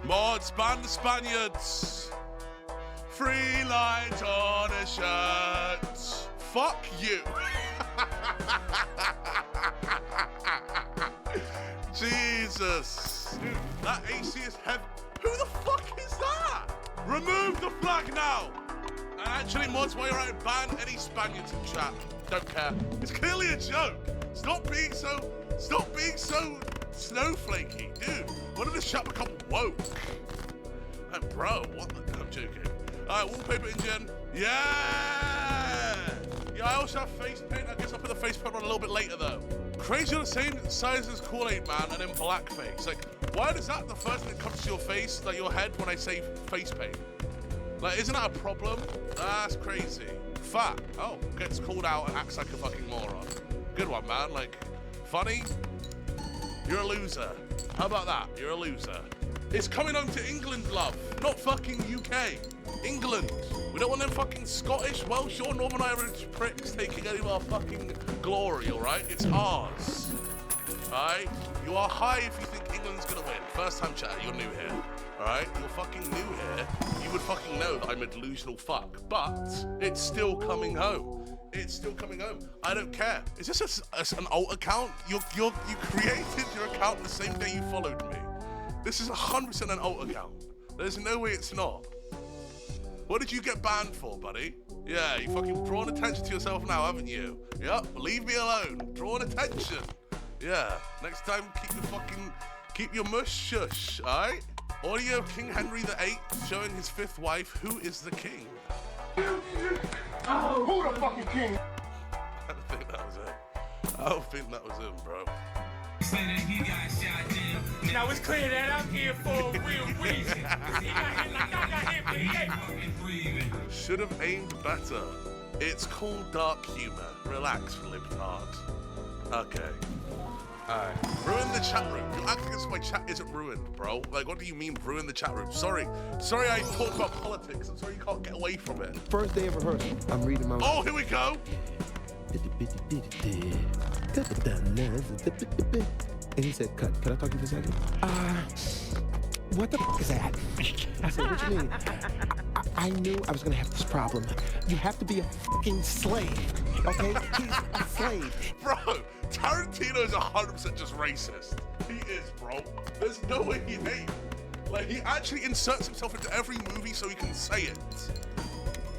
Mods ban the Spaniards. 3 lines on a shirt. Fuck you. Jesus. Dude, that AC is heavy. Who the fuck is that? Remove the flag now. And actually, mods, while you're at it, ban any Spaniards in chat. Don't care. It's clearly a joke. Stop being so snowflakey, dude. When did this chat become woke? Bro, what the? I'm joking. Alright, wallpaper engine. Yeah! Yeah, I also have face paint. I guess I'll put the face paint on a little bit later though. Crazy on the same size as Kool-Aid Man and in blackface. Like, why is that the first thing that comes to your face, like your head, when I say face paint? Like, isn't that a problem? That's crazy. Fat. Oh, gets called out and acts like a fucking moron. Good one, man. Like, funny? You're a loser. How about that? You're a loser. It's coming home to England, love. Not fucking UK. England. We don't want them fucking Scottish, Welsh, or Northern Irish pricks taking any of our fucking glory, alright? It's ours. Alright? You are high if you think England's gonna win. First time chat, you're new here. Alright? You're fucking new here. You would fucking know that I'm a delusional fuck. But it's still coming home. It's still coming home. I don't care. Is this an alt account? You created your account the same day you followed me. This is 100% an alt account. There's no way it's not. What did you get banned for, buddy? Yeah, you fucking drawn attention to yourself now, haven't you? Yep, leave me alone. Drawn attention. Yeah, next time keep your mush shush, alright? Audio of King Henry VIII showing his 5th wife, who is the king? Oh, who the fucking king? I don't think that was him. I don't think that was him, bro. Now it's clear that I'm here for a real reason. He got hit like I got hit, but he ain't. Should have aimed better. It's called dark humor. Relax, libtard. Okay. Alright. Ruin the chat room. You're acting as if my chat isn't ruined, bro. Like, what do you mean ruin the chat room? Sorry I talked about politics. I'm sorry you can't get away from it. First day of rehearsal. I'm reading my... Oh, here we go! And he said, cut. Can I talk to you for a second? What the fuck is that? I said, what you mean? I knew I was gonna have this problem. You have to be a fucking slave, okay? He's a slave. Bro, Tarantino is 100% just racist. He is, bro. There's no way he ain't. Like, he actually inserts himself into every movie so he can say it.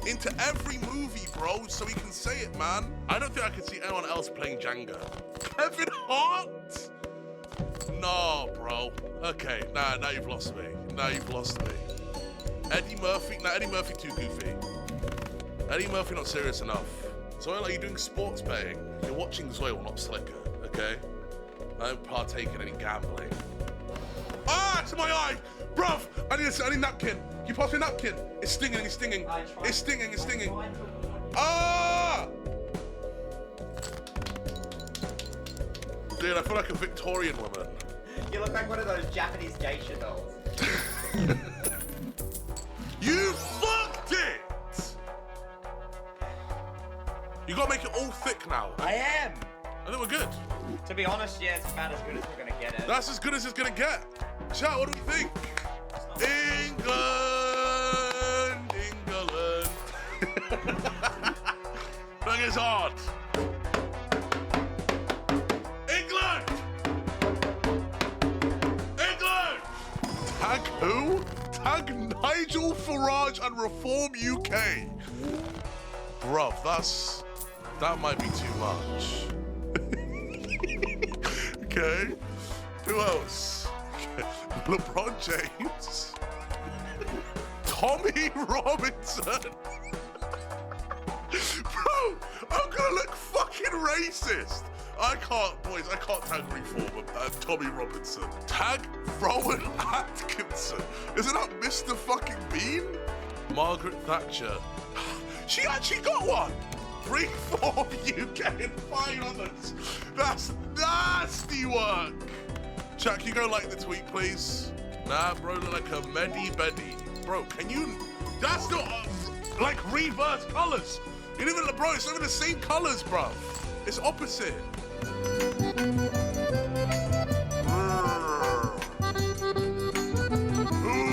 Into every movie, bro, so he can say it, man. I don't think I could see anyone else playing Django. Kevin Hart? No, bro. Okay, now you've lost me. Now you've lost me. Eddie Murphy? Nah, Eddie Murphy too goofy. Eddie Murphy not serious enough. Zoil, are you doing sports betting? You're watching Zoil, not Slicker, okay? I don't partake in any gambling. Ah, it's in my eye! Bruv, I need a napkin. Can you pass me a napkin? It's stinging, it's stinging. It's stinging, it's stinging. Ah! Dude, I feel like a Victorian woman. You look like one of those Japanese geisha dolls. You fucked it! You gotta make it all thick now. I am! I think we're good. To be honest, yeah, it's about as good as we're gonna get it. That's as good as it's gonna get. Chat, what do we think? England! Look, it's hard. England! Tag who? Tag Nigel Farage and Reform UK. Bruv, that might be too much. Okay. Who else? LeBron James. Tommy Robinson. Bro, I'm gonna look fucking racist. I can't tag Reform and Tommy Robinson. Tag Rowan Atkinson. Isn't that Mr. fucking Bean? Margaret Thatcher. She actually got one. Reform UK and 5 others. That's nasty work. Jack, can you go like the tweet, please? Nah, bro, look like a Medi Betty. Bro, can you? That's not like reverse colors. You live in bro, it's not even the same colors, bro. It's opposite. Who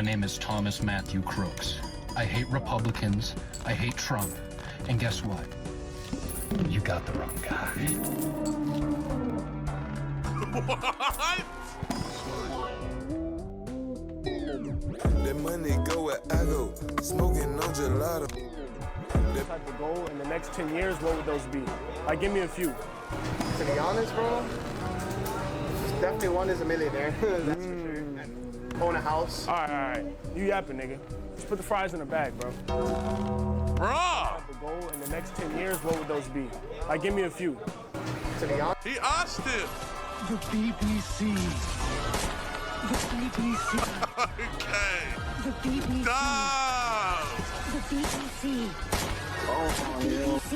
name is Thomas Matthew Crooks. I hate Republicans, I hate Trump, and guess what? You got the wrong guy. What? That money go where I go, smoking on gelato. Type of goal in the next 10 years, what would those be? Like, give me a few. To be honest, bro, definitely one is a millionaire. That's for sure. And own a house. All right. You yapping, nigga. Just put the fries in the bag, bro. Bruh! Type of goal in the next 10 years, what would those be? Like, give me a few. To be honest. He asked him. The BBC. The BBC. Okay. The BBC. Damn! The BBC. Oh, BBC.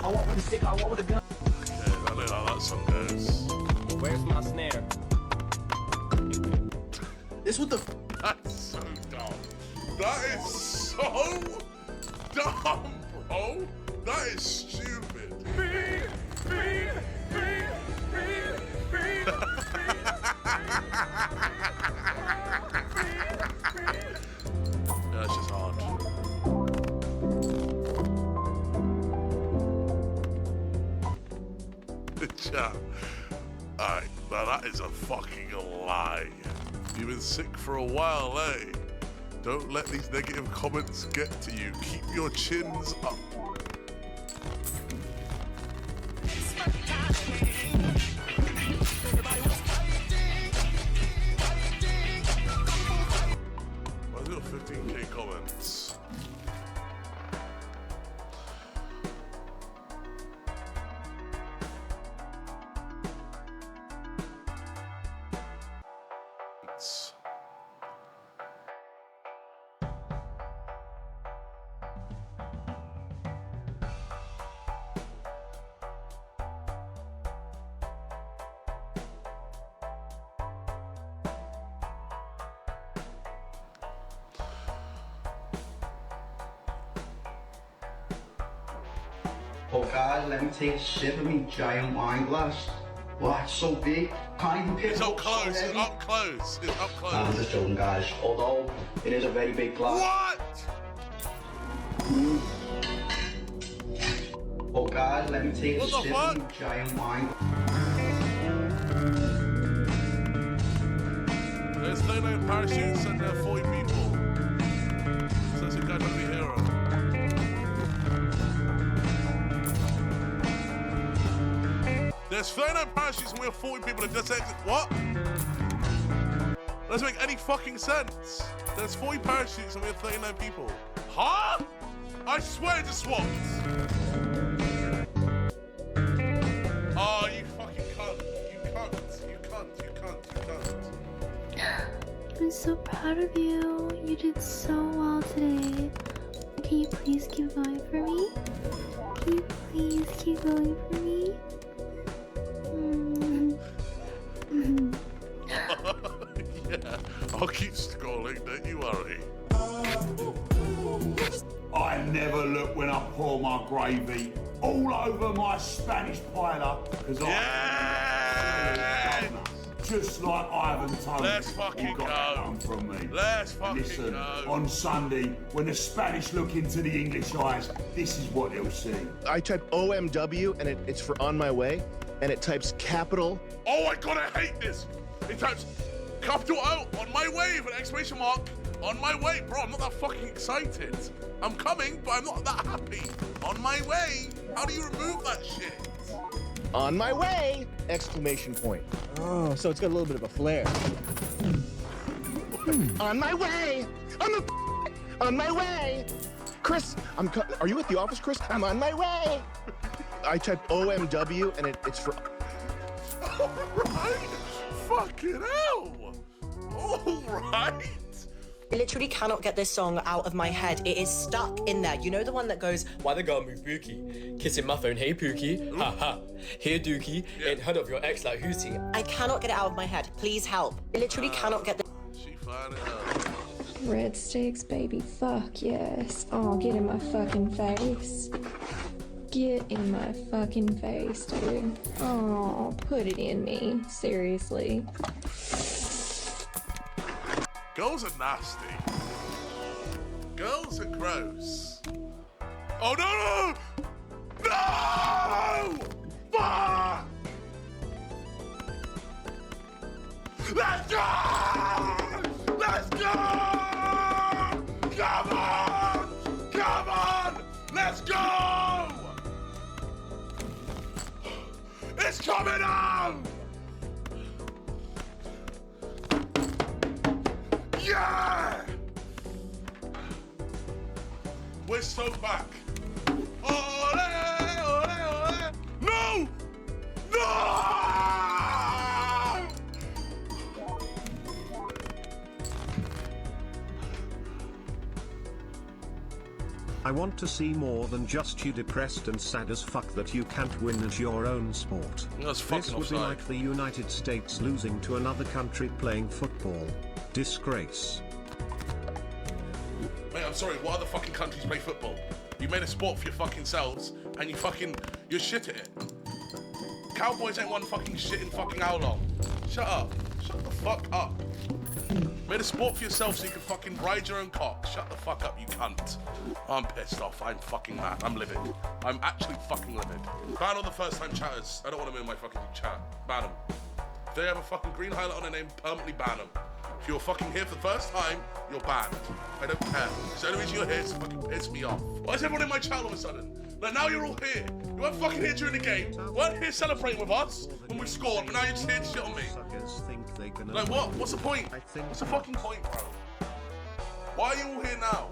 I want with a stick, I want with a gun. Okay, I know how that song goes. Where's my snare? This what the That's so dumb. That is so dumb, bro. That is stupid. Yeah, it's just hard. Chat. Alright, now that is a fucking lie. You've been sick for a while, eh? Don't let these negative comments get to you. Keep your chins up. Why is it 15k comments? Oh God, let me take a sip of me giant wine glass. Wow, it's so big. Can't even pick It's it up up. close, So it's heavy. up close, it's up Nah, I'm close. just joking, guys. Although it is a very big glass. What? Oh God, let me take What a the sip fuck? of me giant wine. There's 39 parachutes and 40 people. So that's a guy trying to be a hero. There's 39 parachutes and we have 40 people that just exit. What? Doesn't make any fucking sense. There's 40 parachutes and we have 39 people. Huh? I swear it's swapped. Oh, you fucking cunt. You cunt. You cunt. You cunt. You cunt. I'm so proud of you. You did so well today. Can you please keep going for me? Can you please keep going for me? Yeah, I'll keep scrolling, don't you worry. I never look when I pour my gravy all over my Spanish paella because Yeah! just like Ivan Tony. Let's fucking got go. that one from me. Let's fucking Listen, go. on Sunday, when the Spanish look into the English eyes, this is what they'll see. I type OMW and it's for on my way, and it types capital. Oh my god, I hate this. It types capital O on my way with an exclamation mark on my way. Bro, I'm not that fucking excited. I'm coming, but I'm not that happy. On my way? How do you remove that shit? On my way! Exclamation point. Oh, so it's got a little bit of a flair. On my way! On my way! Chris, are you at the office, Chris? I'm on my way! I type OMW and it's for... Alright! Fucking hell! Alright! I literally cannot get this song out of my head. It is stuck in there. You know the one that goes, why the girl move Pookie? Kissing my phone, hey Pookie. Ha ha. Here Dookie. Ain't heard of your ex like Hootie. I cannot get it out of my head. Please help. I literally cannot get the... She fired it up. Red sticks, baby. Fuck yes. Oh, get in my fucking face. Get in my fucking face, dude. Oh, put it in me. Seriously. Girls are nasty. Girls are gross. Oh no! No! Fuck! Let's go! Let's go! Come on! Come on! Let's go! It's coming on! Yeah! We're so back. Ole, ole, ole. No! No! I want to see more than just you depressed and sad as fuck that you can't win at your own sport. This would be like the United States losing to another country playing football. Disgrace. Mate, I'm sorry, what other fucking countries play football? You made a sport for your fucking selves, and you're shit at it. Cowboys ain't won fucking shit in fucking how long? Shut up. Shut the fuck up. Made a sport for yourself so you can fucking ride your own cock. Shut the fuck up, you cunt. I'm pissed off. I'm fucking mad. I'm livid. I'm actually fucking livid. Ban all the first time chatters. I don't want them in my fucking chat. Ban them. If they have a fucking green highlight on their name, permanently ban them. If you're fucking here for the first time, you're banned. I don't care. It's the only reason you're here is to fucking piss me off. Why is everyone in my chat all of a sudden? Like, now you're all here. You weren't fucking here during the game. You weren't here celebrating with us when we scored, but now you're just here to shit on me. Like, what? What's the point? What's the fucking point, bro? Why are you all here now?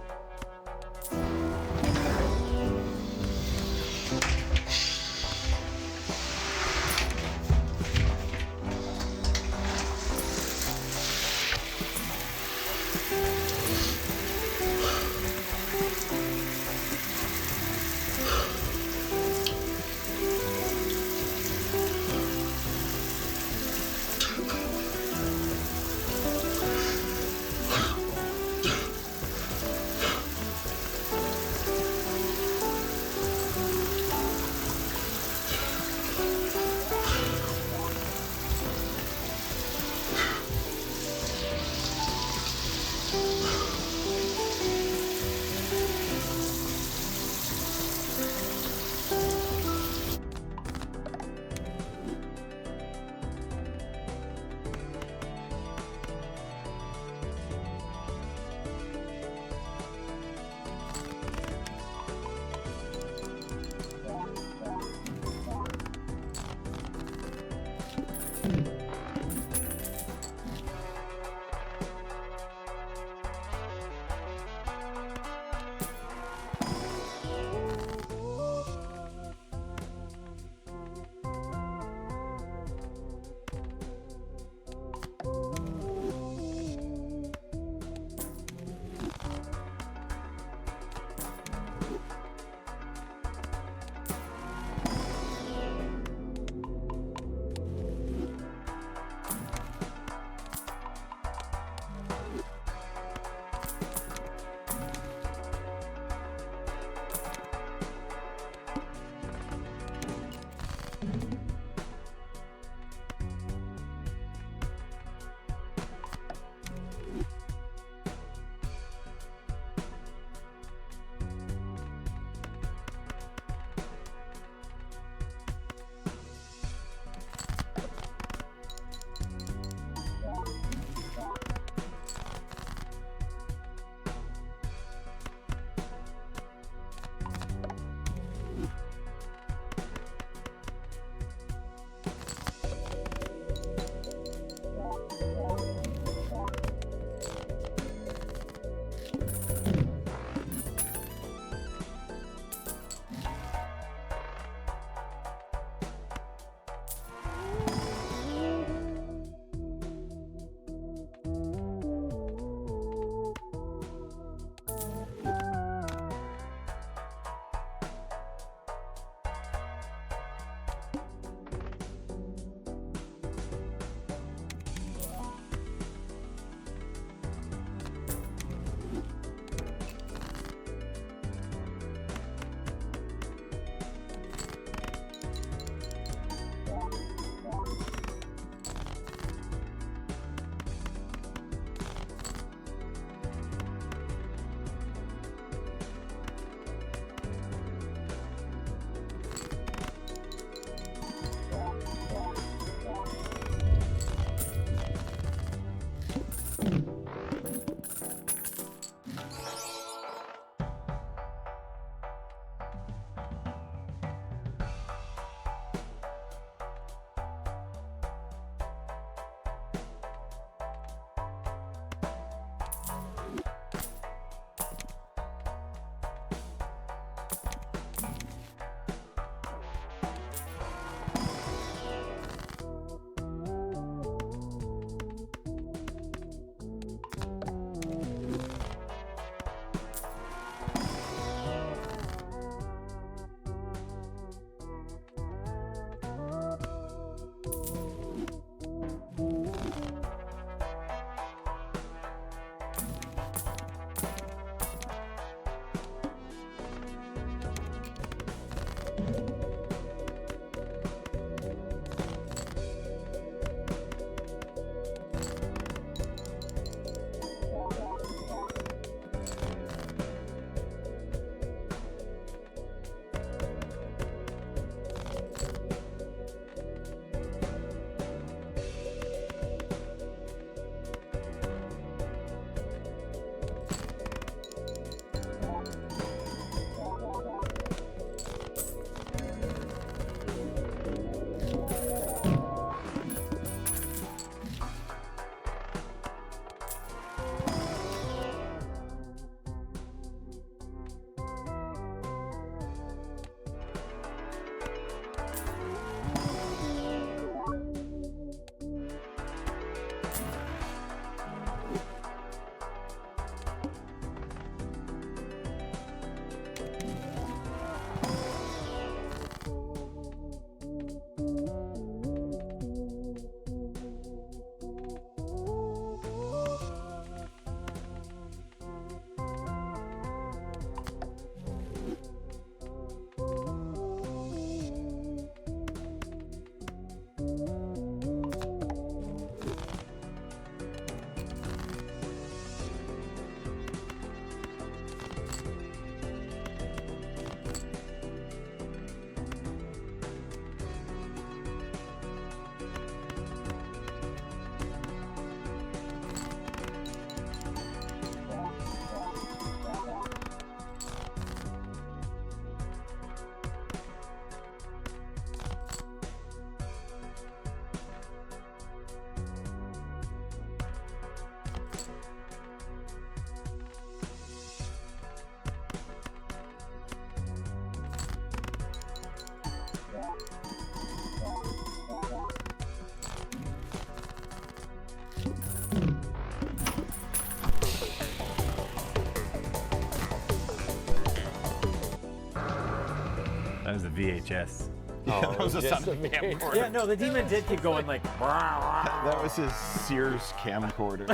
That was a VHS. Oh, that was a just Sonic a camcorder. Yeah, no, the demon did keep going like. That was his Sears camcorder.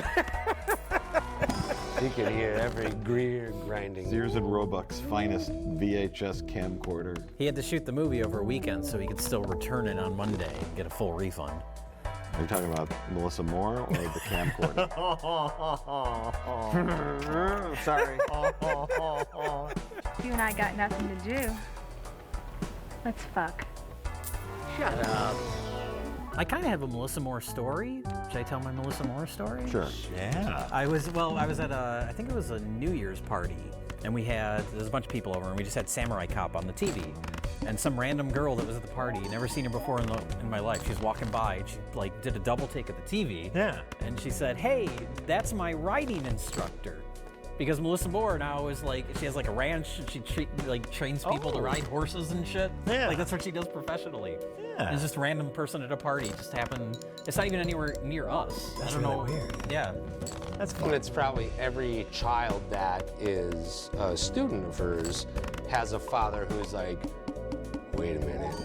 You could hear every gear grinding. Sears and Roebuck's finest VHS camcorder. He had to shoot the movie over a weekend so he could still return it on Monday and get a full refund. Are you talking about Melissa Moore or the camcorder? Sorry. You and I got nothing to do. Let's fuck. Shut up. I kind of have a Melissa Moore story. Should I tell my Melissa Moore story? Sure. Yeah. I was at I think it was a New Year's party, and there was a bunch of people over, and we just had Samurai Cop on the TV. And some random girl that was at the party, never seen her before in my life, she's walking by, and she did a double take of the TV. Yeah. And she said, "Hey, that's my riding instructor." Because Melissa Moore now is she has a ranch, and she trains people to ride horses and shit. Yeah. That's what she does professionally. Yeah. And it's just a random person at a party just happened. It's not even anywhere near us. That's I don't really know. weird. Yeah. That's fun. And it's probably every child that is a student of hers has a father who's like, wait a minute.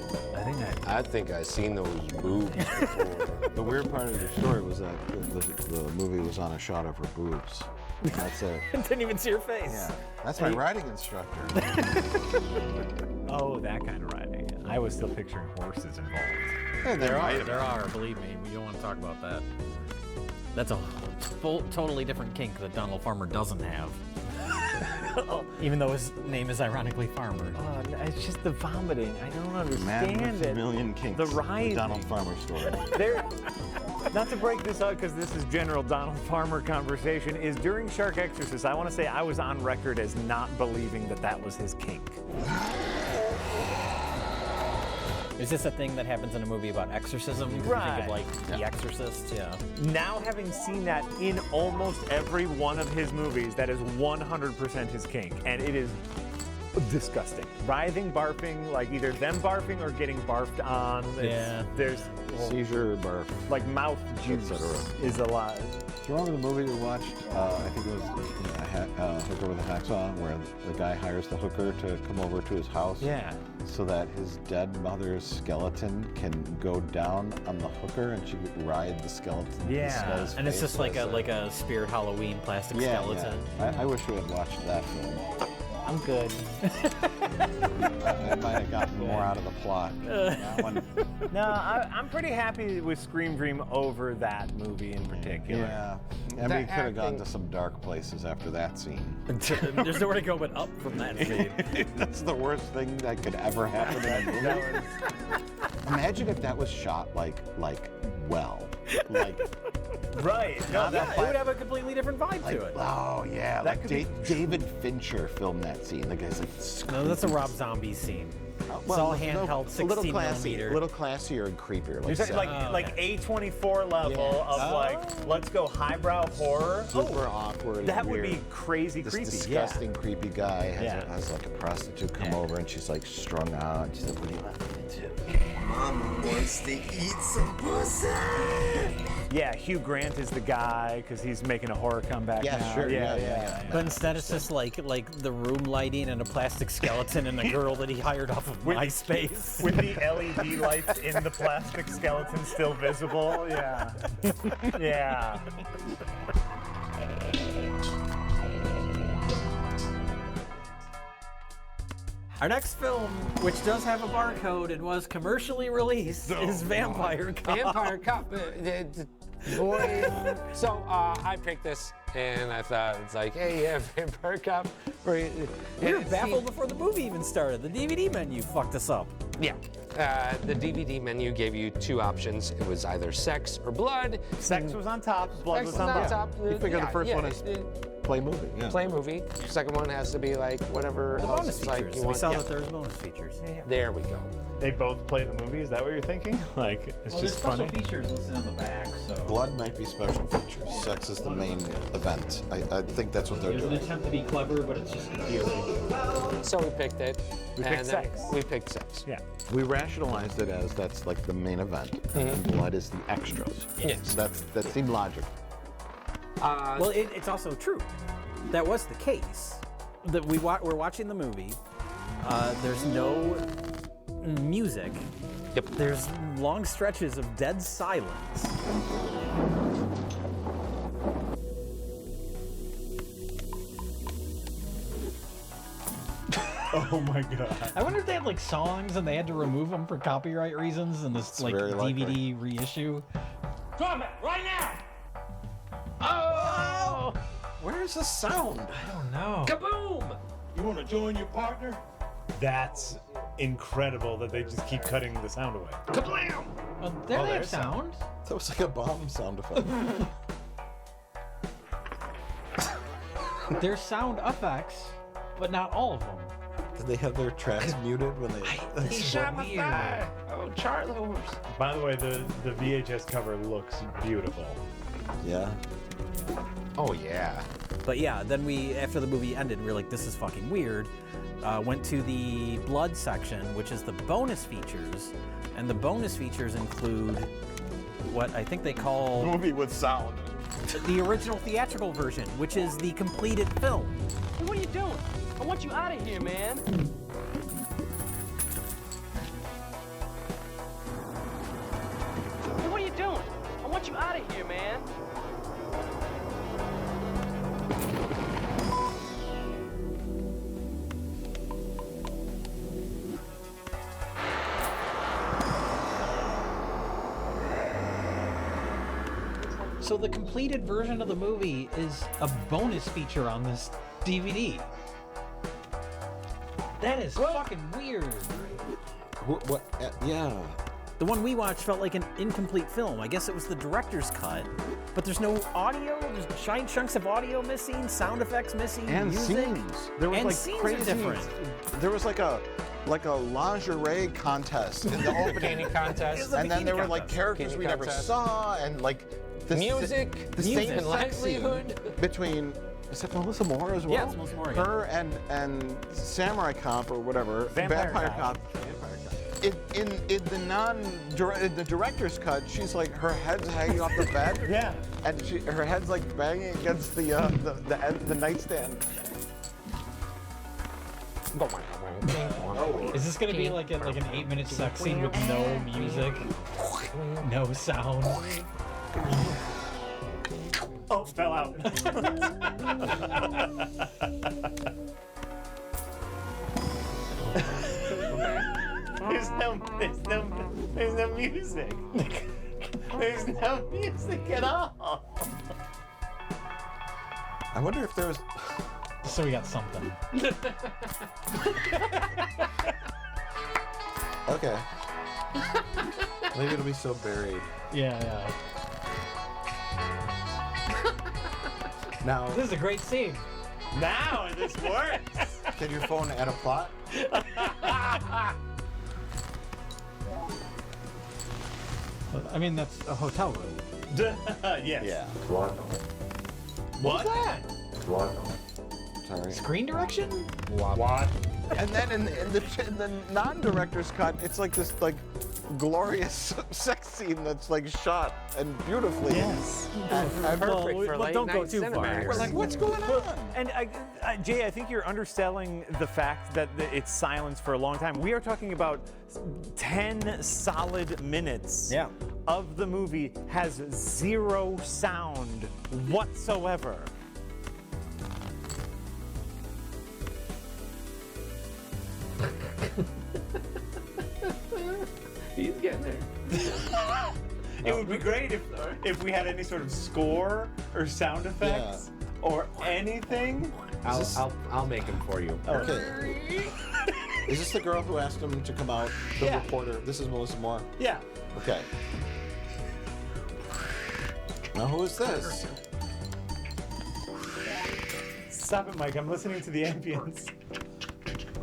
I think I've seen those boobs before. The weird part of your story was that the movie was on a shot of her boobs. That's it. Didn't even see her face. Yeah. That's my riding instructor. Oh, that kind of riding. I was still picturing horses involved. Yeah, There are, believe me. We don't want to talk about that. That's a totally different kink that Donald Farmer doesn't have. Even though his name is ironically Farmer. Oh, it's just the vomiting. I don't understand Man with it. a million kinks. The riding. Donald Farmer story. Not to break this out because this is general Donald Farmer conversation, is during Shark Exorcist, I want to say I was on record as not believing that was his kink. Is this a thing that happens in a movie about exorcism? You Right. think of The Exorcist? Yeah. Now having seen that in almost every one of his movies, that is 100% his kink, and it is disgusting. Writhing, barfing, either them barfing or getting barfed on. There's Seizure, barf. Mouth juice is a lot. Do you remember the movie we watched? I think it was Hooker with a Hacksaw, where the guy hires the hooker to come over to his house. Yeah. So that his dead mother's skeleton can go down on the hooker and she could ride the skeleton. Yeah. And it's just like a Spirit Halloween plastic skeleton. Yeah. I wish we had watched that film. I'm good. I might have gotten more out of the plot. That one. No, I'm pretty happy with Scream Dream over that movie in particular. Yeah. And we could have gone to some dark places after that scene. There's nowhere to go but up from that scene. That's the worst thing that could ever happen in a movie. Imagine if that was shot well. Right. Not Yeah, that it would have a completely different vibe to it. Oh, yeah. That could be- David Fincher filmed that scene. The guy's like... No, that's a Rob Zombie scene. It's all handheld, 16 millimeter. A little classier and creepier. You're saying like A24 level of like, let's go highbrow horror. Super awkward. That and would weird. be crazy This creepy. disgusting, creepy guy has like a prostitute come over and she's like strung out. And she's like, what do you want me to do? Mama wants to eat some pussy. Yeah, Hugh Grant is the guy because he's making a horror comeback now. Sure. Yeah. But instead, it's just like the room lighting and a plastic skeleton and a girl that he hired off of MySpace. With the LED lights in the plastic skeleton still visible. Yeah. Yeah. Our next film, which does have a barcode and was commercially released, is Vampire Cop. Vampire Cop. Boy. So I picked this and I thought it's like, hey, yeah, Vampire Cop. We were baffled before the movie even started. The DVD menu fucked us up. Yeah. The DVD menu gave you two options. It was either sex or blood. Sex was on top, blood was on top. You figure the first one is play movie. Yeah. Play movie. Second one has to be like whatever The else bonus it's like features. you We want. saw that there's bonus features. There we go. They both play the movie? Is that what you're thinking? Like, it's just funny? features listed on the back, so... Blood might be special features. Sex is the main event. I think that's what they're It was an doing. attempt to be clever, but it's just confusing. So we picked it. We and picked then sex. We picked sex. Yeah. We rationalized it as that's like the main event, and blood is the extras. Yes. That seemed logical. Well, it's also true. That was the case. That we're watching the movie. There's no music. Yep. There's long stretches of dead silence. Oh my god. I wonder if they had like songs and they had to remove them for copyright reasons in this like very likely. DVD reissue. Drum it right now. Oh! Where's the sound? I don't know. Kaboom! You want to join your partner? That's incredible that they just keep cutting the sound away. Kablam! Well, there they have sound. That was like a bomb sound effect. There's sound effects, but not all of them. Did they have their tracks muted when they? He shot my thigh. Oh, Charlos. By the way, the VHS cover looks beautiful. Yeah. Oh yeah. But yeah, then after the movie ended, we were like, this is fucking weird. Went to the blood section, which is the bonus features. And the bonus features include what I think they call... Movie with sound. The original theatrical version, which is the completed film. Hey, what are you doing? I want you out of here, man. Hey, what are you doing? I want you out of here, man. So the completed version of the movie is a bonus feature on this DVD. That is fucking weird. What? Yeah. The one we watched felt like an incomplete film. I guess it was the director's cut, but there's no audio. There's giant chunks of audio missing, sound effects missing, And music. scenes. There was and like scenes crazy. are different. There was like a lingerie contest in the opening Bikini contest. and then there were contest. like characters Bikini we never contest. saw, and like the Music, the music same and sex scene livelihood. between. Is it Melissa Moore as well? Yeah, it's Melissa Moore again. Her and Samurai Cop or whatever. Vampire Cop. In the director's cut, she's like her head's hanging off the bed. Yeah. And her head's like banging against the nightstand. Is this gonna be like an 8-minute sex scene with no music, no sound? Oh, fell out. There's no music. There's no music at all. I wonder if there's. So we got something. Okay. Maybe it'll be so buried. Yeah. Now. This is a great scene. Now this works. Can your phone add a plot? I mean, that's a hotel room. Yes. Yeah. What? What's that? Sorry. Screen direction? What? And then in the non-director's cut, it's like this like glorious sex scene that's like shot and beautifully. Yes. Perfect for late don't go night too far. Cinemax. We're like, what's going on? And Jay, I think you're underselling the fact that it's silence for a long time. We are talking about 10 solid minutes of the movie has zero sound whatsoever. He's getting there. It would be great if we had any sort of score or sound effects or anything. I'll make them for you. Okay. Is this the girl who asked him to come out? The reporter. This is Melissa Moore. Yeah. Okay. Now who is this? Stop it, Mike. I'm listening to the ambience.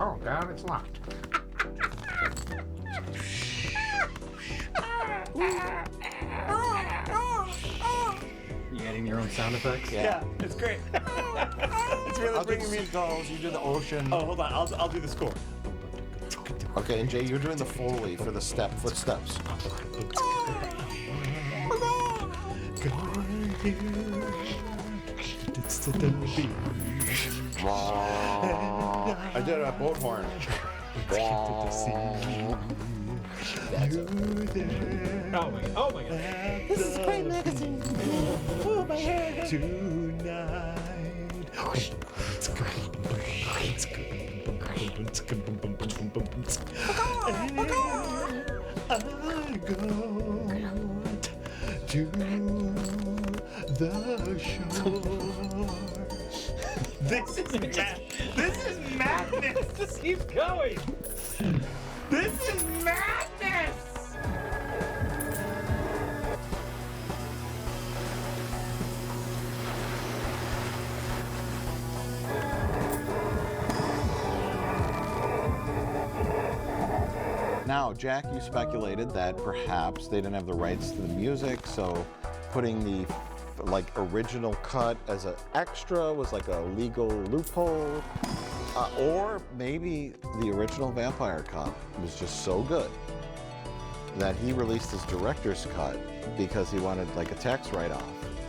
Oh God, it's locked. You adding your own sound effects? Yeah, it's great. It's really bringing me. Seagulls, you do the ocean. Oh, hold on. I'll do the score. Okay, and Jay, you're doing the Foley for the footsteps. I did a boat horn. Oh my god. This is a great magazine. Oh my head. Tonight. I go to the shore. This is madness. Just keep going. This is madness. Now, Jack, you speculated that perhaps they didn't have the rights to the music, so putting the original cut as an extra was like a legal loophole. Or maybe the original Vampire Cop was just so good that he released his director's cut because he wanted like a tax write-off.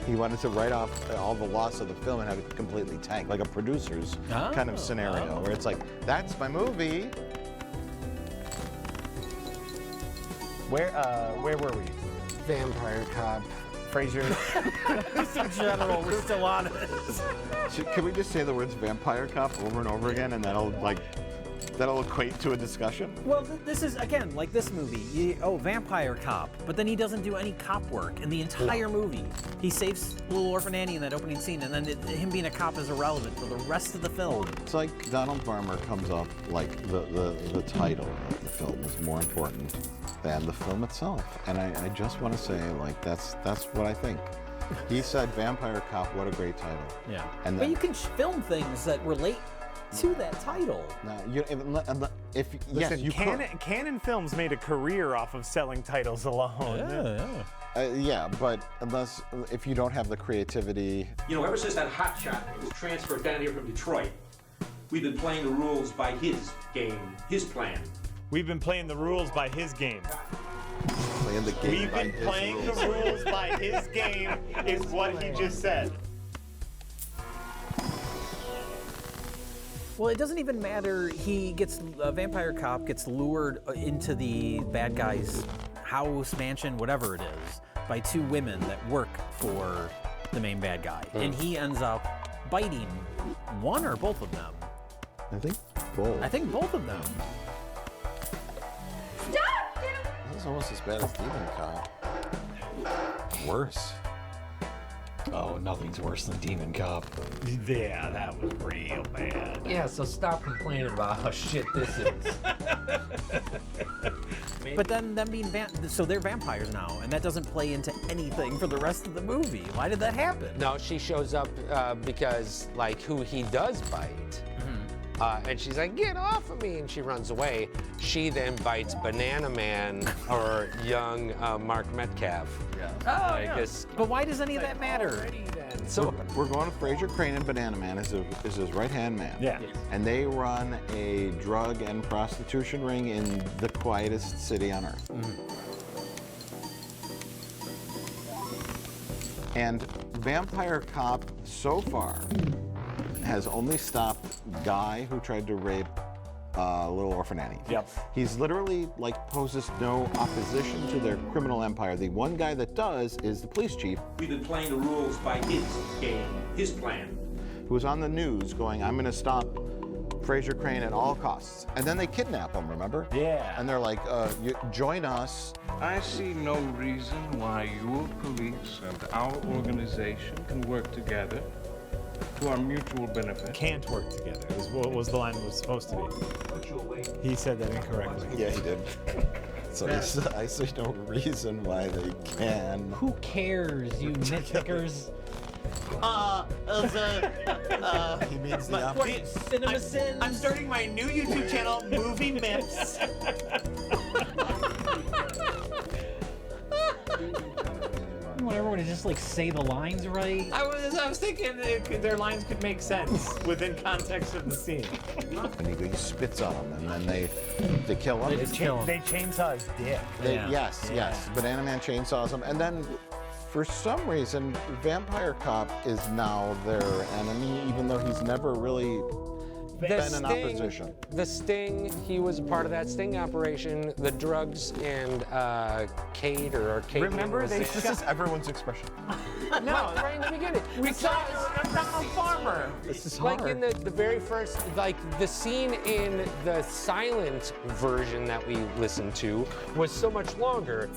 He wanted to write off all the loss of the film and have it completely tanked, like a producer's kind of scenario where it's like, that's my movie. Where were we? Vampire Cop. Frasier. Just in general, we're still on it. Can we just say the words Vampire Cop over and over again, and that'll equate to a discussion? Well, this is, again, like this movie. Vampire Cop. But then he doesn't do any cop work in the entire movie. He saves Little Orphan Annie in that opening scene, and then him being a cop is irrelevant for the rest of the film. It's like Donald Farmer comes up like the title of the film is more important than the film itself. And I just want to say, like, that's what I think. He said Vampire Cop, what a great title. Yeah. And but you can film things that relate to that title. No, Listen, Canon Films made a career off of selling titles alone. Yeah, but if you don't have the creativity. You know, ever since that hot shot was transferred down here from Detroit, we've been playing the rules by his game, his plan. We've been playing the rules by his game. Playing the game We've been playing the rules by his game is what he just said. Well, it doesn't even matter. Vampire Cop gets lured into the bad guy's house, mansion, whatever it is, by two women that work for the main bad guy. And he ends up biting one or both of them. I think both. I think both of them. Stop! This is almost as bad as Demon Cop. Worse. Oh, nothing's worse than Demon Cop. Yeah, that was real bad. Yeah, so stop complaining about how shit this is. But then them being so they're vampires now, and that doesn't play into anything for the rest of the movie. Why did that happen? No, she shows up because like who he does bite And she's like, get off of me, and she runs away. She then bites Banana Man or young Mark Metcalf. But why does any of that matter? So we're going to Fraser Crane and Banana Man is his right-hand man. Yeah. And they run a drug and prostitution ring in the quietest city on earth. And Vampire Cop, so far, has only stopped Guy, who tried to rape Little Orphan Annie. Yep. He's literally, like, poses no opposition to their criminal empire. The one guy that does is the police chief. We've been playing the rules by his game, his plan. Who was on the news going, I'm gonna stop Fraser Crane at all costs. And then they kidnap him, remember? Yeah. And they're like, join us. I see no reason why your police and our organization can work together to our mutual benefit. Can't work together is what was the line that was supposed to be. He said that incorrectly. Yeah, he did. So I see no reason why they can. Who cares, you nitpickers? He means the opposite. I'm starting my new YouTube channel, Movie Myths. You want everyone to just like say the lines right? I was thinking their lines could make sense within context of the scene. And he spits on him, and then they kill him. They chainsaw his dick. Yes. Banana Man chainsaws him, and then for some reason, Vampire Cop is now their enemy, even though he's never really been in opposition. The Sting, he was a part of that Sting operation. The drugs and Cade or Arcade. Remember, this is everyone's expression. No, right in the beginning. We saw Donald Farmer. This is like hard. in the very first, like the scene in the silent version that we listened to was so much longer.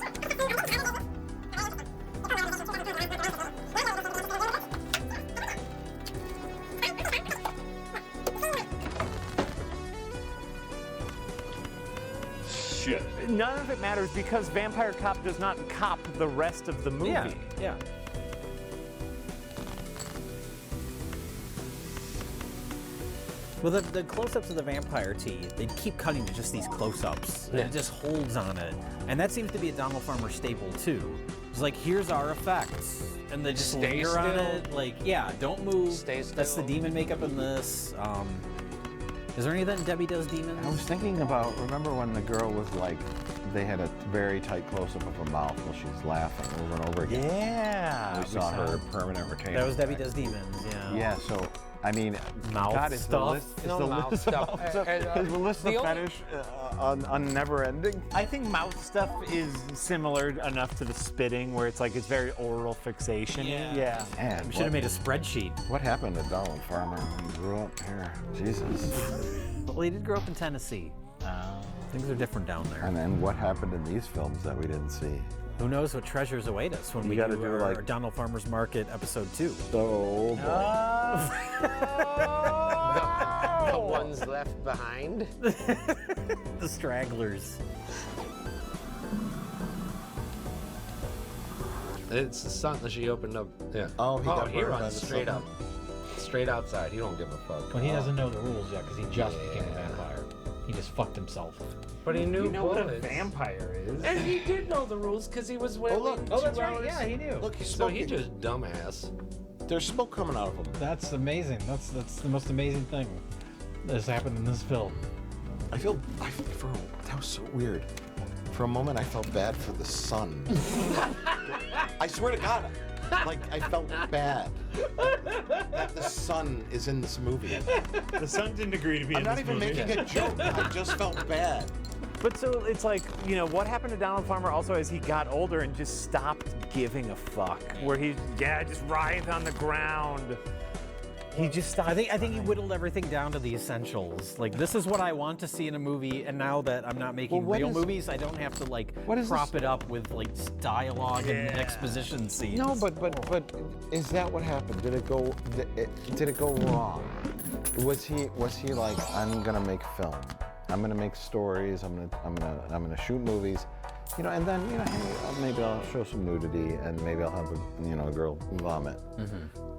None of it matters because Vampire Cop does not cop the rest of the movie. Yeah. Well, the close-ups of the vampire tea, they keep cutting to just these close-ups. And it just holds on it. And that seems to be a Donald Farmer staple, too. It's like, here's our effects. And they just Stay linger on still. it. Like, yeah, don't move. Stay still. That's the demon makeup in this. Is there any of that in Debbie Does Demons? I was thinking about, remember when the girl was like, they had a very tight close-up of her mouth while she's laughing over and over again. Yeah. We saw her permanent retainer. That was Debbie Does Demons, yeah. Yeah, so, I mean, Mouth God, is the stuff? list, is No the mouth list stuff. of is the list of fetish on never ending? I think mouth stuff is similar enough to the spitting, where it's like it's very oral fixation. Yeah. Man, We should have made a spreadsheet. What happened to Donald Farmer when he grew up here? Jesus. Well, he did grow up in Tennessee. Things are different down there. And then what happened in these films that we didn't see? Who knows what treasures await us when we gotta do do, our like- Donald Farmer's Market episode 2. So, The ones left behind. The stragglers. It's the sun that she opened up. Yeah. Oh, he got he burned by runs the straight sun. up. Straight outside. He don't give a fuck. Well, he doesn't know the rules yet because he just became a vampire. He just fucked himself. But he knew You know what a bullets. vampire is? And he did know the rules because he was waiting. Oh, that's right. Yeah, he knew. Look, he's So smoking. he just dumbass. There's smoke coming out of him. That's amazing. That's the most amazing thing that has happened in this film. That was so weird. For a moment, I felt bad for the sun. I swear to God, like I felt bad that the sun is in this movie. The son didn't agree to be I'm in not this even movie. making a joke. I just felt bad. But so it's like, you know, what happened to Donald Farmer also as he got older and just stopped giving a fuck. Where he, just writhed on the ground. He just stopped. I think he whittled everything down to the essentials. Like, this is what I want to see in a movie, and now that I'm not making Well, what real is- movies, I don't have to like what is prop this- it up with like dialogue and exposition scenes. No, but is that what happened? Did it go? Did it go wrong? Was he like, I'm gonna make film, I'm gonna make stories, I'm gonna shoot movies, you know, and then hey, maybe I'll show some nudity and maybe I'll have a girl vomit,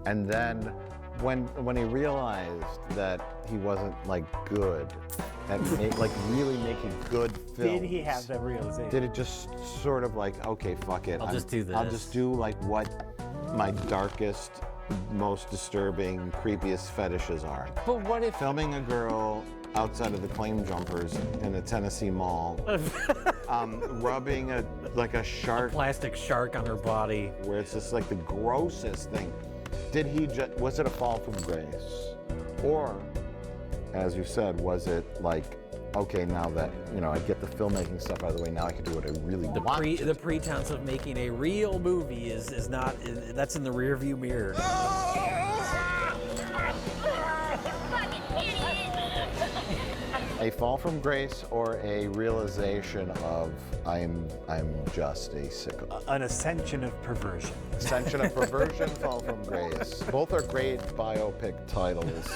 and then when he realized that he wasn't like good at really making good films. Did he have that realization? Did it just sort of like, okay, fuck it. I'll just do this. I'll just do like what my darkest, most disturbing, creepiest fetishes are. But what if filming a girl outside of the Claim Jumpers in a Tennessee mall, rubbing a shark, a plastic shark on her body, where it's just like the grossest thing. Did he was it a fall from grace, or, as you said, was it like, okay, now that I get the filmmaking stuff out of the way, now I can do what I really want. The pretense of making a real movie is not, that's in the rearview mirror. A fall from grace or a realization of I'm just a sicko. An ascension of perversion. Ascension of perversion, fall from grace. Both are great biopic titles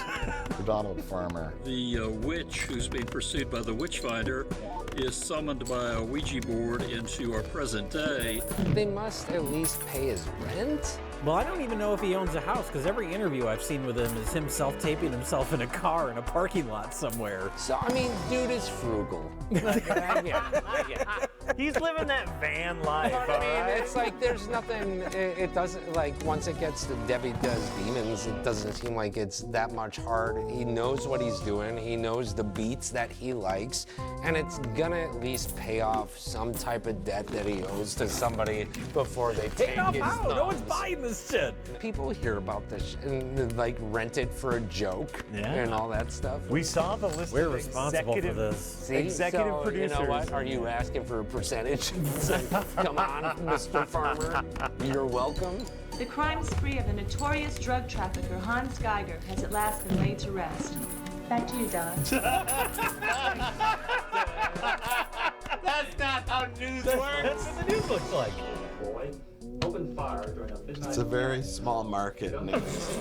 for Donald Farmer. The witch who's being pursued by the witchfinder is summoned by a Ouija board into our present day. They must at least pay his rent? Well, I don't even know if he owns a house, because every interview I've seen with him is him self-taping himself in a car in a parking lot somewhere. So, I mean, dude is frugal. He's living that van life. I mean, it's like there's nothing, it doesn't, like, once it gets to Debbie Does Demons, it doesn't seem like it's that much hard. He knows what he's doing. He knows the beats that he likes, and it's gonna at least pay off some type of debt that he owes to somebody before they take his thumbs. No one's buying this shit. People hear about this and like rent it for a joke and all that stuff. We saw the list We're of responsible for this. See? Executive so, producers. You know what? Are you asking for a percentage? Come on, Mr. Farmer. You're welcome. The crime spree of the notorious drug trafficker Hans Geiger has at last been laid to rest. Back to you, Don. That's not how news That's works. what the news looks like. Boy, open fire during a midnight. It's a very small market news.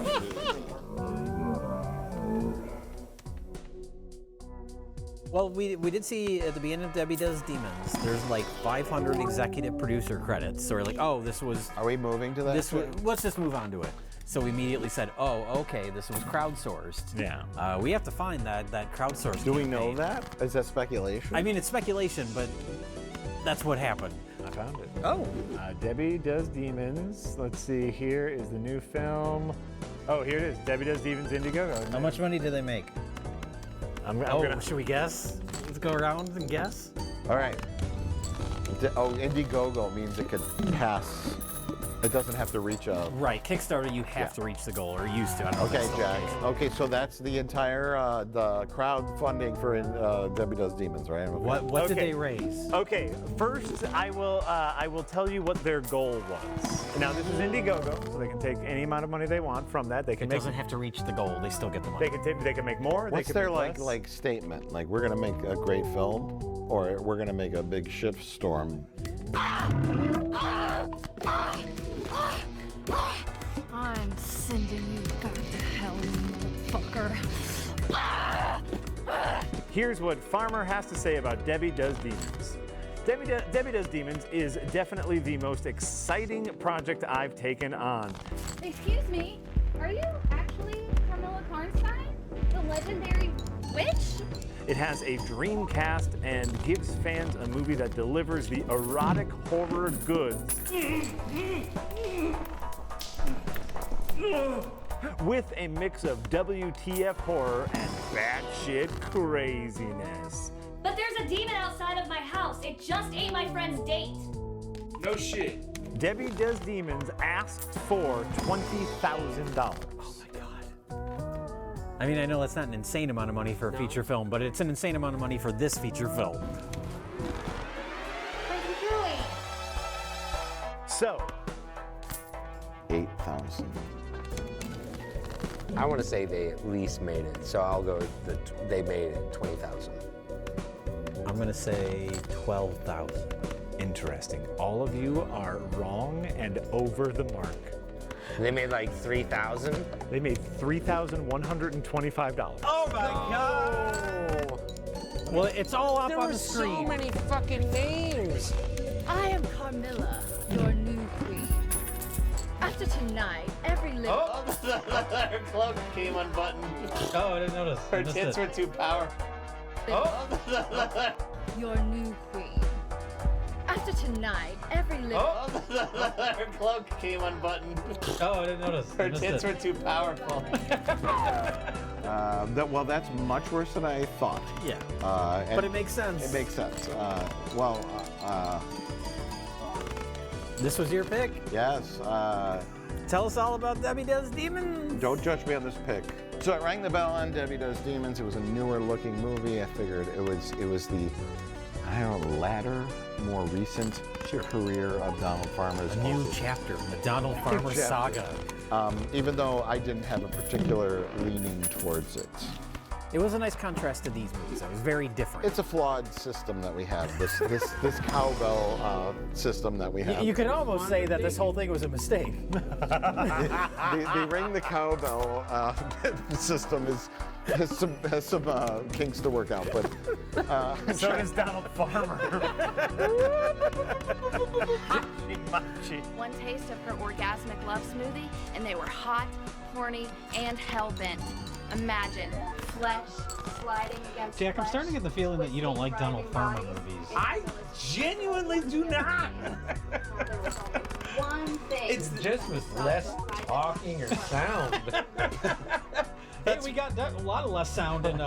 Well, we did see at the beginning of Debbie Does Demons, there's like 500 executive producer credits. So we're like, oh, this was... Are we moving to that? Let's just move on to it. So we immediately said, oh, okay, this was crowdsourced. Yeah. We have to find that crowdsourced Do we know campaign. that? Is that speculation? I mean, it's speculation, but that's what happened. I found it. Oh. Debbie Does Demons. Let's see, here is the new film. Oh, here it is. Debbie Does Demons, Indiegogo. How much money did they make? I'm gonna... Should we guess? Let's go around and guess. All right. Indiegogo means it could pass. It doesn't have to reach a... Right, Kickstarter, you have to reach the goal, or used to. I don't know if Okay, that's still the Jack. case. Okay, so that's the entire the crowdfunding for Debbie Does Demons, right? Okay. What did they raise? Okay, first I will tell you what their goal was. Now this is Indiegogo, so they can take any amount of money they want from that. They can It doesn't have to reach the goal. They still get the money. They can make more. What's they can their make less. like statement? Like, we're gonna make a great film, or we're gonna make a big shitstorm? I'm sending you back to hell, you motherfucker. Here's what Farmer has to say about Debbie Does Demons. Debbie Does Demons is definitely the most exciting project I've taken on. Excuse me, are you actually Carmilla Karnstein, the legendary witch? It has a dream cast and gives fans a movie that delivers the erotic horror goods with a mix of WTF horror and batshit craziness. But there's a demon outside of my house. It just ate my friend's date. No shit. Debbie Does Demons asked for $20,000. I mean, I know that's not an insane amount of money for a feature film, but it's an insane amount of money for this feature film. What are you doing? So, 8,000. I want to say they at least made it, so I'll go they made it 20,000. I'm gonna say 12,000. Interesting. All of you are wrong and over the mark. They made like 3,000? They made $3,125. Oh my god! Well, it's all up on the screen. There were so many fucking names. I am Carmilla, your new queen. After tonight, every every little. Her cloak came unbuttoned. Oh, I didn't notice. Her tits were too powerful. Your new queen. After tonight, every little. Her cloak came unbuttoned. Oh, I didn't notice. Her tits were too powerful. Well, that's much worse than I thought. Yeah. But it makes sense. It makes sense. This was your pick? Yes. Tell us all about Debbie Does Demons. Don't judge me on this pick. So I rang the bell on Debbie Does Demons. It was a newer looking movie. I figured it was the, I don't know, latter, more recent career of Donald Farmer's. A new chapter in the Donald Farmer saga. Even though I didn't have a particular leaning towards it. It was a nice contrast to these movies. It was very different. It's a flawed system that we have. This cowbell system that we have. You can almost say that this whole thing was a mistake. the ring the cowbell system has some kinks to work out, but so does Donald Farmer. One taste of her orgasmic love smoothie, and they were hot, horny, and hell-bent. Imagine flesh sliding against Jack, I'm flesh. starting to get the feeling that you don't like Donald Farmer movies. I genuinely do not. One thing. It's just with less talking or sound. Hey, we got a lot of less sound in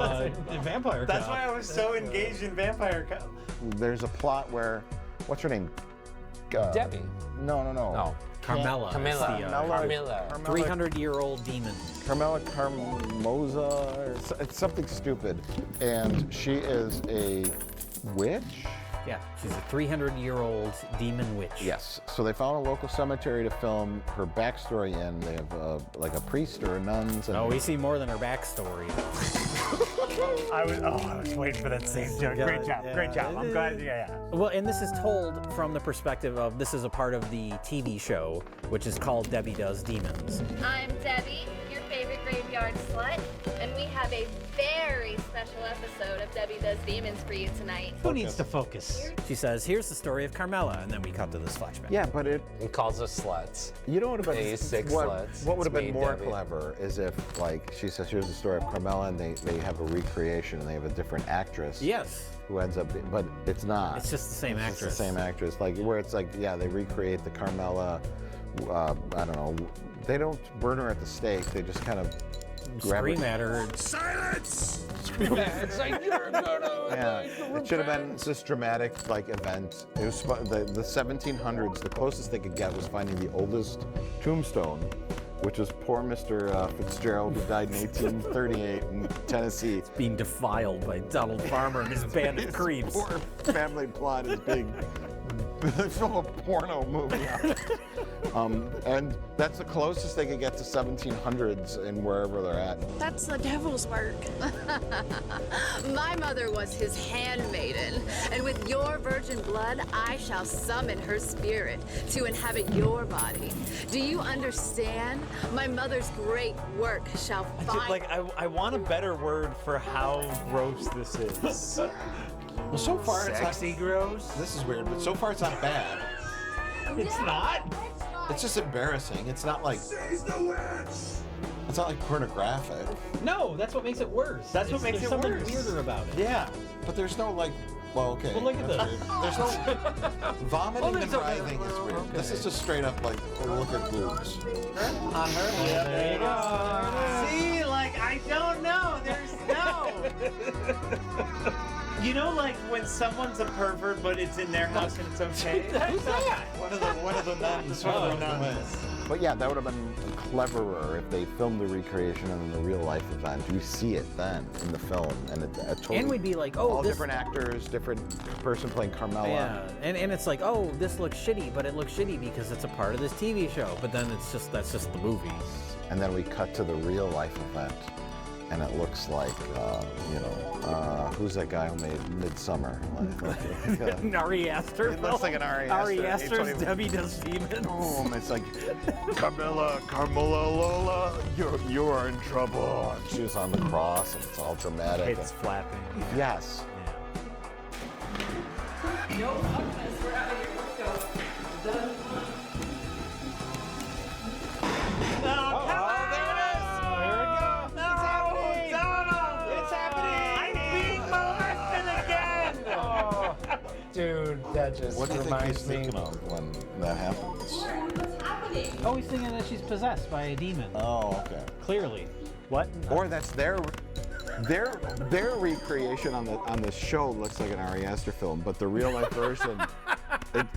Vampire Cop. That's why I was so engaged in Vampire Cop. There's a plot where, what's her name? Debbie. No. Carmela. Carmela. 300-year-old demon. Carmela Carmoza, or it's something stupid. And she is a witch? Yeah, she's a 300-year-old demon witch. Yes. So they found a local cemetery to film her backstory in. They have like a priest or a nuns. And We see more than her backstory. I was waiting for that same joke. Great job. I'm glad. Yeah. Well, and this is told from the perspective of this is a part of the TV show, which is called Debbie Does Demons. I'm Debbie, your favorite graveyard slut, and we have a very special episode of Debbie Does Demons for you tonight. Who needs to focus? She says, "Here's the story of Carmela," and then we cut to this flashback. Yeah, but it calls us sluts. You know what would have been sick what sluts. would have It's been me, more Debbie. clever is if, like, she says, "Here's the story of Carmela," and they have a recreation and they have a different actress. Yes. Who ends up, but it's not. It's just the same It's actress. the same actress, like where it's like, yeah, they recreate the Carmela. I don't know. They don't burn her at the stake. They just kind of Scream at her. Silence! It's like you're gonna. Yeah, it should have been this dramatic like event. It was the 1700s. The closest they could get was finding the oldest tombstone, which was poor Mr. Fitzgerald, who died in 1838 in Tennessee. It's being defiled by Donald Farmer and his band of creeps. Poor family plot is big. Film a porno movie. And that's the closest they could get to 1700s in wherever they're at. That's the devil's work. My mother was his handmaiden, and with your virgin blood, I shall summon her spirit to inhabit your body. Do you understand? My mother's great work shall find. I want a better word for how gross this is. Well, so far it's Sexy gross. This is weird, but so far it's not bad. It's not. It's just embarrassing. It's not like. It's not like pornographic. No, that's what makes it worse. That's what makes There's it something worse. weirder about it. Yeah. But there's no like. Well, okay. Well, look at this. There's no vomiting and there's a- writhing is weird. This is just straight up like, oh, look at boobs. On her. Yeah, there you go. See, like I don't know. There's no. You know, like when someone's a pervert, but it's in their house and it's okay. Who's that? One of the nuns. But yeah, that would have been cleverer if they filmed the recreation and then the real life event. You see it then in the film, and it totally. And we'd be like, oh, all this. different actors, different person playing Carmela. Yeah, and it's like, oh, this looks shitty, but it looks shitty because it's a part of this TV show. But then that's just the movie. And then we cut to the real life event, and it looks like, who's that guy who made Midsummer? Ari Aster. It looks like an Ari Aster. Ari Aster's Debbie Does Demons. Boom! It's like, Carmela, Lola, you are in trouble. And she was on the cross, and it's all dramatic. It's flapping. Yes. No, we're out of here. Let's go. Done. That just What do you think he's reminds me. thinking of when that happens? What's happening? Oh, he's thinking that she's possessed by a demon. Oh, okay. Clearly. What? Or that's their recreation on the show looks like an Ari Aster film, but the real life version,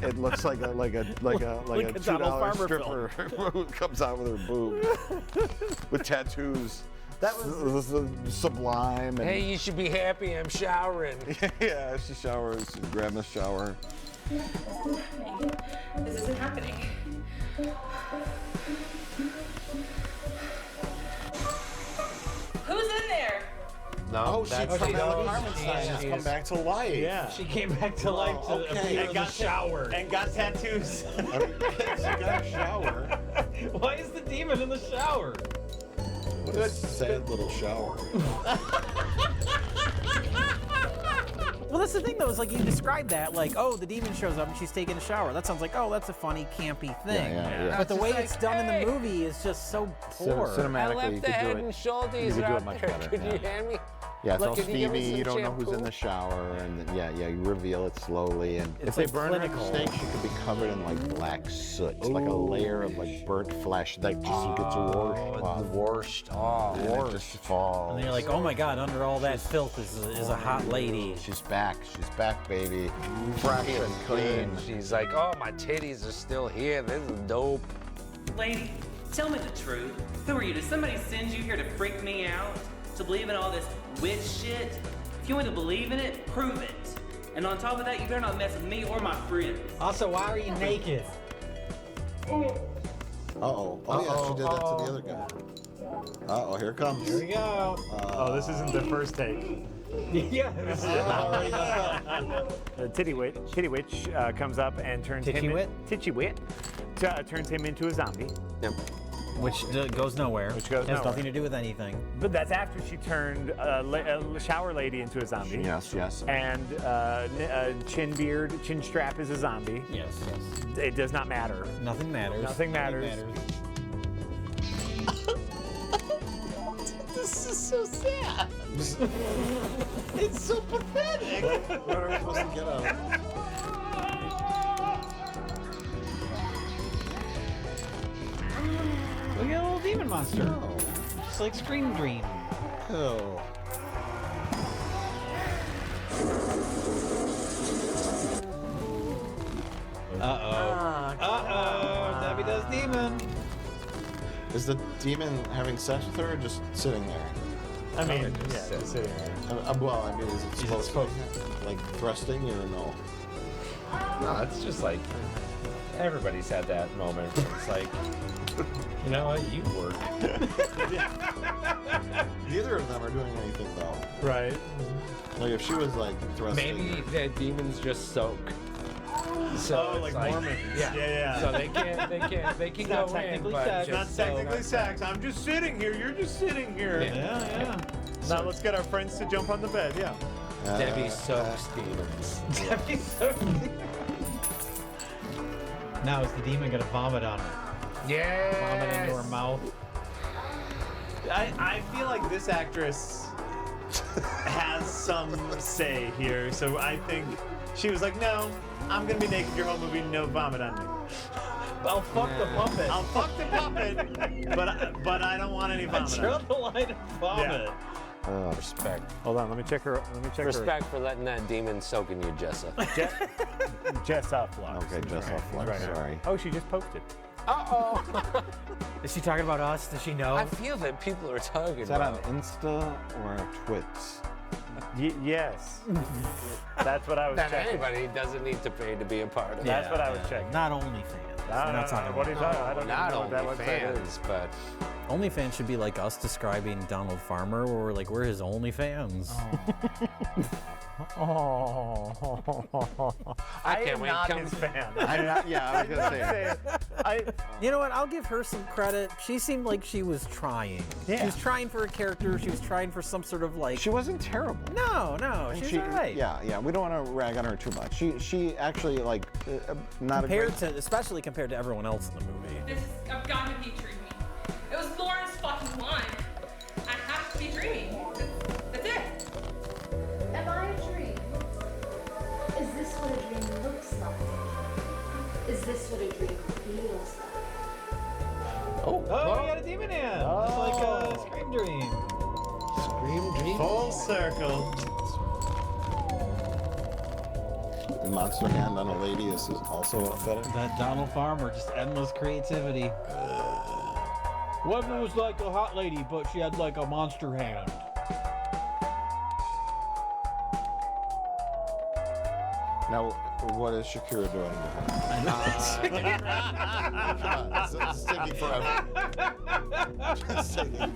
it looks like a Donald $2 Farmer stripper who comes out with her boob with tattoos. That was sublime. And Hey, you should be happy I'm showering. yeah, she showers, she's grabbing a shower. This isn't happening. Who's in there? No, Oh, she that's come no, back. She's come back to life. Yeah. She came back to life to appear in the shower. And got tattoos. She got a shower. Why is the demon in the shower? What a sad little shower. Well, that's the thing, though, is like you described that, like, oh, the demon shows up and she's taking a shower. That sounds like, oh, that's a funny, campy thing. Yeah. But the It's way just it's like, done in hey. the movie is just so poor. I Cinematically, left you the could head do and it. shoulders You could do out it much there. better. Could you yeah. hand me? Yeah, it's Look, all can you give me steamy. You some don't know who's in shampoo? the shower, and then, yeah, you reveal it slowly. And It's if they like burn her at the clinical. stake, she could be covered in like black soot. It's like a layer of like burnt flesh that just gets washed off. Washed. And it just falls. And then you're like, oh my God, under all that filth is a hot lady. She's back. She's back, baby. Fresh and clean. She's like, oh, my titties are still here. This is dope. Lady, tell me the truth. Who are you? Did somebody send you here to freak me out? To believe in all this witch shit? If you want to believe in it, prove it. And on top of that, you better not mess with me or my friends. Also, why are you naked? Uh-oh. Oh, yeah, she did that to the other guy. Uh-oh, here it comes. Here we go. Oh, this isn't the first take. Yeah. This is already The Titty Witch comes up and turns Titchy Wit? turns him into a zombie. Yep. Which goes nowhere. Which goes Has nowhere. nothing to do with anything. But that's after she turned a shower lady into a zombie. Yes, yes. And chin strap is a zombie. Yes, yes. It does not matter. Nothing matters. Nothing matters. This is so sad. It's so pathetic. What are we supposed to get out of it? Look at a little demon monster. Oh. It's like Scream Dream. Oh. Uh-oh, Debbie does demon. Is the demon having sex with her or just sitting there? I mean, yeah, just sitting there. Well, I mean, is it supposed to be like thrusting or no? No, it's just like everybody's had that moment where it's like, you know what, you work. Neither of them are doing anything though. Right. Like if she was like thrusting. Maybe the demons just soak. So like it's Mormons. Yeah. So they can It's go not technically in, but sex. just Not technically sex. I'm just sitting here. You're just sitting here. Yeah. Now let's get our friends to jump on the bed. Yeah. Debbie soaks demons. Debbie soaks demons. Now is the demon gonna vomit on her? Yeah. Vomit into her mouth. I feel like this actress has some say here, so I think she was like, no, I'm gonna be naked your whole movie, no vomit on me. I'll fuck the puppet. I'll fuck the puppet, but I don't want any vomit. I drew the line of vomit. Yeah. Respect. Hold on, let me check her. Respect for letting that demon soak in you, Jessa. Jessa Flux. Okay, Jessa Flux. Right. Sorry. Oh, she just posted. Uh-oh. Is she talking about us? Does she know? I feel that people are talking Is that on about Insta or Twits? Yes. That's what I was that checking. anybody doesn't need to pay to be a part of. That's what I was checking. Not OnlyFans. We're not talking What are you about talking? I don't Not even know what that only website fans, is. but OnlyFans should be like us describing Donald Farmer, where we're like, we're his OnlyFans. I can't am wait. not Come- his fan. I'm not, yeah, I was gonna say. You know what? I'll give her some credit. She seemed like she was trying. Yeah. She was trying for a character. She was trying for some sort of like. She wasn't terrible. No, And she's all right. Yeah. We don't want to rag on her too much. She actually like not Compared a great. to, especially compared to everyone else in the movie. I've got to be dreaming. It was Lauren's fucking line. I have to be dreaming. That's it. Am I a dream? Is this what a dream looks like? Is this what a dream feels like? Oh, we got a demon hand. Just like a Scream Dream. Scream Dream. Full circle. The monster hand on a lady is also a fetish. That Donald Farmer, just endless creativity. Woman was like a hot lady, but she had like a monster hand. Now, what is Shakira doing to her? Come on, it's taking forever. It's taking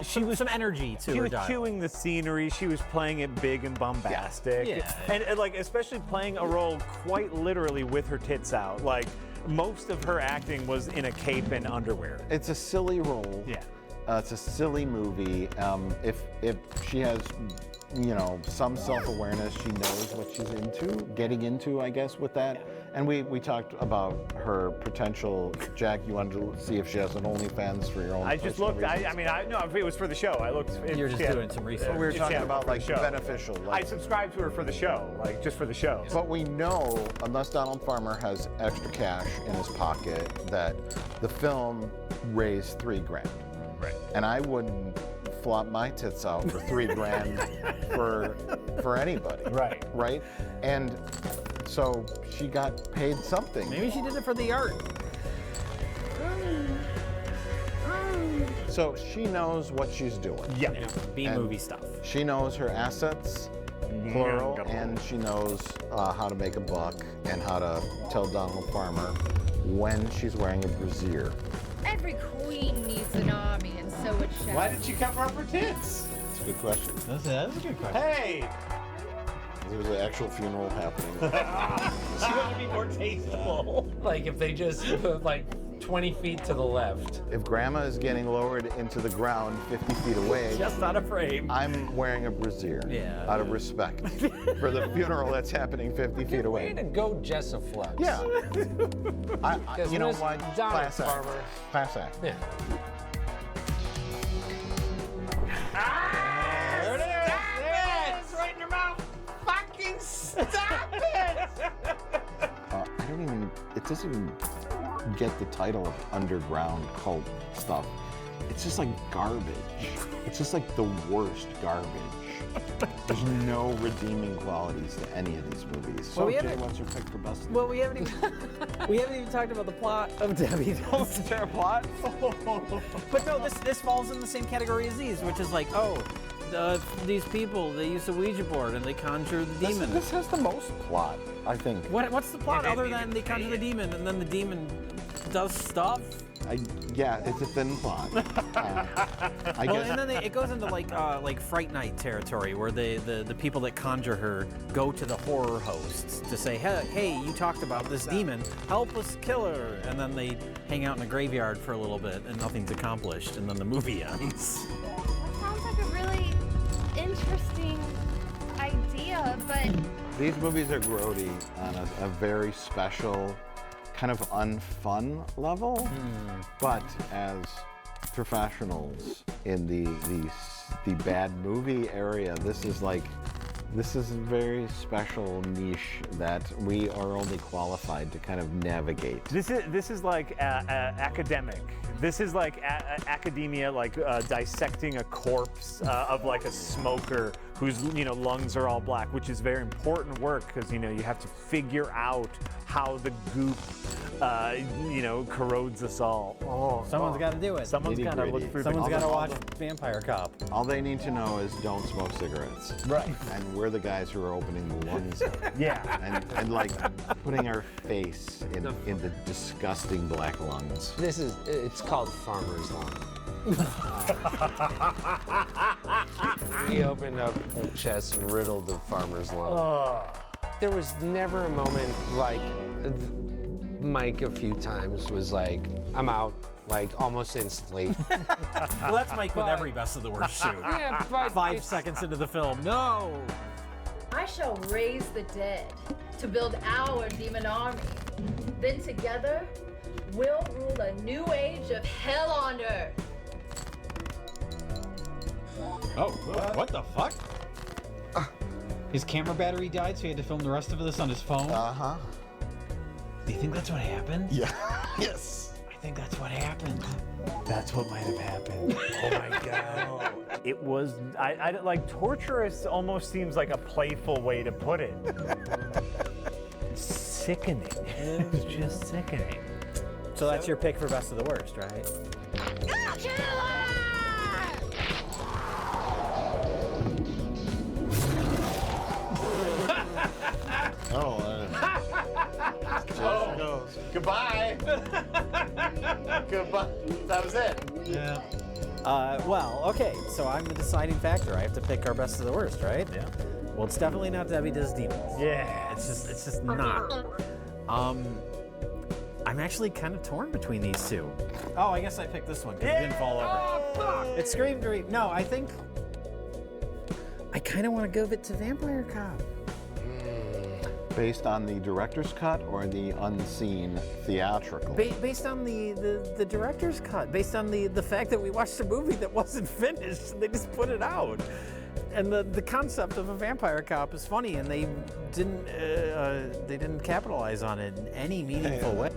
She was some energy to She her was dialogue. cueing the scenery. She was playing it big and bombastic. Yeah. And like, especially playing a role quite literally with her tits out. Like, most of her acting was in a cape and underwear. It's a silly role. Yeah. It's a silly movie. If she has, you know, some self-awareness, she knows what she's getting into, I guess, with that. And we talked about her potential. Jack, you wanted to see if she has an OnlyFans for your own. I just looked. I mean, no, it was for the show. I looked. You're just doing some research. We were talking about like show. beneficial. I subscribed to her for the show, like just for the show. But we know, unless Donald Farmer has extra cash in his pocket, that the film raised $3,000. Right. And I wouldn't flop my tits out for $3,000 for anybody. Right. Right. And so she got paid something. Maybe she did it for the art. So she knows what she's doing. Yeah. B-movie stuff. She knows her assets, plural, and she knows how to make a buck and how to tell Donald Farmer when she's wearing a brassiere. Every queen needs an army, and so it shall. Why did she cover up her tits? That's a good question. That's a good question. Hey! There was an actual funeral happening. She wanted to be more tasteful. Like if they just put like 20 feet to the left. If Grandma is getting lowered into the ground 50 feet away, Just out of frame. I'm wearing a brassiere. Yeah. Out of respect for the funeral that's happening 50 feet away. Way to go, Jessa Flux. Yeah. You know Miss what? Donald Class act. Farmer. Class act. Yeah. There it is! There it is! Right in your mouth! Fucking stop it! I don't even, it doesn't even get the title of underground cult stuff. It's just like garbage. It's just like the worst garbage. There's no redeeming qualities to any of these movies. So, Well, we Jay, haven't- what's your pick for best? Well, we haven't even talked about the plot of Debbie. Is there a plot? But no, this falls in the same category as these, which is like, these people, they use a Ouija board and they conjure the demon. This has the most plot, I think. What's the plot other than they conjure the demon and then the demon does stuff? Yeah, it's a thin plot. I guess. And then it goes into like Fright Night territory, where the people that conjure her go to the horror hosts to say, hey, you talked about this demon, help us kill her, and then they hang out in a graveyard for a little bit and nothing's accomplished, and then the movie ends. That sounds like a really interesting idea, but These movies are grody on a very special, kind of unfun level, but as professionals in the bad movie area, this is a very special niche that we are only qualified to kind of navigate. This is like academic. This is like academia, like dissecting a corpse of like a smoker whose lungs are all black, which is very important work because you have to figure out how the goop corrodes us all. Someone's got to do it. Someone's got to look through. Someone's got to watch Vampire Cop. All they need to know is don't smoke cigarettes. Right. And we're the guys who are opening the lungs up. Yeah. And like putting our face in the disgusting black lungs. It's called Farmer's Lawn. He opened up a chest riddled of Farmer's Lawn. There was never a moment like Mike a few times was like, I'm out, like almost instantly. Well, that's Mike with every Best of the Worst shoot. Yeah, but 5 seconds into the film, no! I shall raise the dead to build our demon army. Then together, we'll rule a new age of hell on earth. Oh, what the fuck? His camera battery died, so he had to film the rest of this on his phone? Uh-huh. Do you think that's what happened? Yeah. Yes. I think that's what happened. That's what might have happened. Oh my god. It was, I like, torturous almost seems like a playful way to put it. Sickening. It was just sickening. So that's your pick for best of the worst, right? Oh, goodbye. Goodbye. That was it. Yeah. Well, okay, so I'm the deciding factor. I have to pick our best of the worst, right? Yeah. Well, it's definitely not Debbie Does Demons. Yeah. It's just not. I'm actually kind of torn between these two. Oh, I guess I picked this one because it didn't fall over. Oh, fuck. It screamed very. No, I think I kind of want to give it to Vampire Cop. Based on the director's cut or the unseen theatrical? Based on the director's cut, based on the fact that we watched a movie that wasn't finished, and they just put it out. And the concept of a vampire cop is funny, and they didn't capitalize on it in any meaningful way.